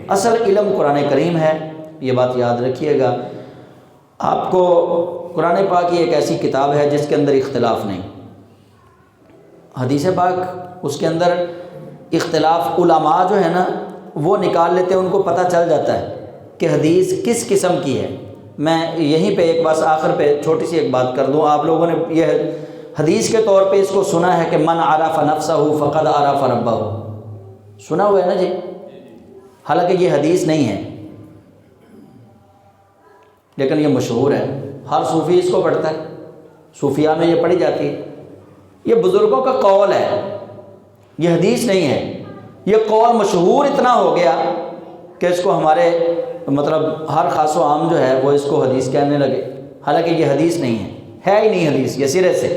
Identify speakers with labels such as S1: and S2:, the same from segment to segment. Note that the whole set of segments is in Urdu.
S1: اصل علم قرآن کریم ہے، یہ بات یاد رکھیے گا۔ آپ کو قرآن پاک کی ایک ایسی کتاب ہے جس کے اندر اختلاف نہیں، حدیث پاک اس کے اندر اختلاف علماء جو ہے نا وہ نکال لیتے ہیں، ان کو پتہ چل جاتا ہے کہ حدیث کس قسم کی ہے۔ میں یہیں پہ ایک بس آخر پہ چھوٹی سی ایک بات کر دوں، آپ لوگوں نے یہ حدیث کے طور پہ اس کو سنا ہے کہ من عرف نفسہ فقد عرف ربہ، سنا ہوا ہے نا جی؟ حالانکہ یہ حدیث نہیں ہے، لیکن یہ مشہور ہے، ہر صوفی اس کو پڑھتا ہے، صوفیاء میں یہ پڑھی جاتی ہے۔ یہ بزرگوں کا قول ہے، یہ حدیث نہیں ہے۔ یہ قول مشہور اتنا ہو گیا کہ اس کو ہمارے مطلب ہر خاص و عام جو ہے وہ اس کو حدیث کہنے لگے، حالانکہ یہ حدیث نہیں ہے ہی نہیں حدیث، یہ سرے سے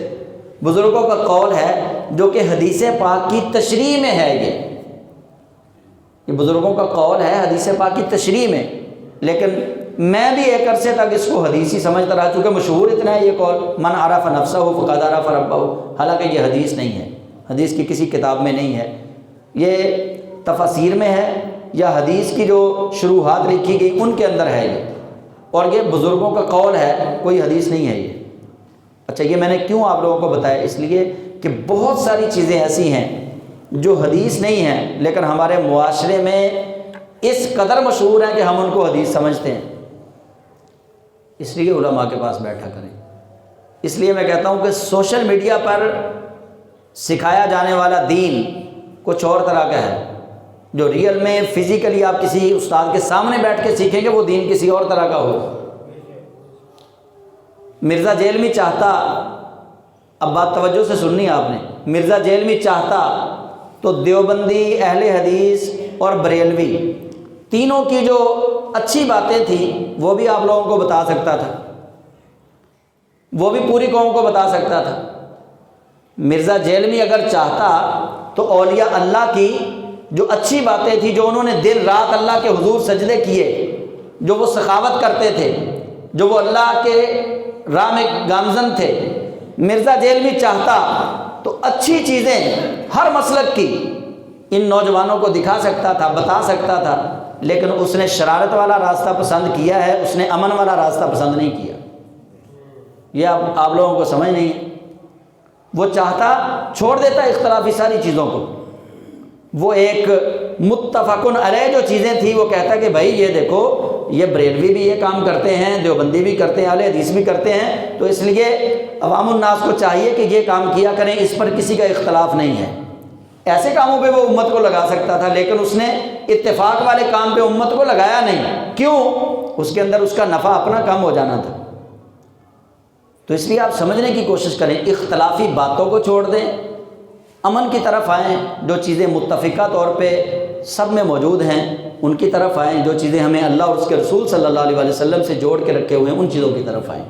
S1: بزرگوں کا قول ہے جو کہ حدیث پاک کی تشریح میں ہے۔ یہ بزرگوں کا قول ہے حدیث پاک کی تشریح میں، لیکن میں بھی ایک عرصے تک اس کو حدیث ہی سمجھتا رہا، چونکہ مشہور اتنا ہے یہ قول من عرف نفسہ فقد عرف ربہ، حالانکہ یہ حدیث نہیں ہے، حدیث کی کسی کتاب میں نہیں ہے، یہ تفاسیر میں ہے یا حدیث کی جو شروحات لکھی گئی ان کے اندر ہے یہ، اور یہ بزرگوں کا قول ہے، کوئی حدیث نہیں ہے یہ۔ اچھا، یہ میں نے کیوں آپ لوگوں کو بتایا؟ اس لیے کہ بہت ساری چیزیں ایسی ہیں جو حدیث نہیں ہیں لیکن ہمارے معاشرے میں اس قدر مشہور ہیں کہ ہم ان کو حدیث سمجھتے ہیں، اس لیے علماء کے پاس بیٹھا کریں۔ اس لیے میں کہتا ہوں کہ سوشل میڈیا پر سکھایا جانے والا دین کچھ اور طرح کا ہے، جو ریئل میں فزیکلی آپ کسی استاد کے سامنے بیٹھ کے سیکھیں گے وہ دین کسی اور طرح کا ہو۔ مرزا جیلمی چاہتا، اب بات توجہ سے سننی آپ نے، مرزا جیلمی چاہتا تو دیوبندی، اہل حدیث اور بریلوی تینوں کی جو اچھی باتیں تھیں وہ بھی آپ لوگوں کو بتا سکتا تھا، وہ بھی پوری قوم کو بتا سکتا تھا۔ مرزا جیلمی اگر چاہتا تو اولیاء اللہ کی جو اچھی باتیں تھیں، جو انہوں نے دن رات اللہ کے حضور سجدے کیے، جو وہ سخاوت کرتے تھے، جو وہ اللہ کے راہ میں گامزن تھے، مرزا جیلمی چاہتا تو اچھی چیزیں ہر مسلک کی ان نوجوانوں کو دکھا سکتا تھا، بتا سکتا تھا، لیکن اس نے شرارت والا راستہ پسند کیا ہے، اس نے امن والا راستہ پسند نہیں کیا۔ یہ آپ لوگوں کو سمجھ نہیں ہے۔ وہ چاہتا چھوڑ دیتا اختلافی ساری چیزوں کو، وہ ایک متفقن علیہ جو چیزیں تھیں وہ کہتا کہ بھائی یہ دیکھو یہ بریلوی بھی یہ کام کرتے ہیں، دیوبندی بھی کرتے ہیں، اہل حدیث بھی کرتے ہیں، تو اس لیے عوام الناس کو چاہیے کہ یہ کام کیا کریں، اس پر کسی کا اختلاف نہیں ہے۔ ایسے کاموں پہ وہ امت کو لگا سکتا تھا، لیکن اس نے اتفاق والے کام پہ امت کو لگایا نہیں۔ کیوں؟ اس کے اندر اس کا نفع اپنا کم ہو جانا تھا۔ تو اس لیے آپ سمجھنے کی کوشش کریں، اختلافی باتوں کو چھوڑ دیں، امن کی طرف آئیں، جو چیزیں متفقہ طور پہ سب میں موجود ہیں ان کی طرف آئیں، جو چیزیں ہمیں اللہ اور اس کے رسول صلی اللہ علیہ وسلم سے جوڑ کے رکھے ہوئے ہیں ان چیزوں کی طرف آئیں۔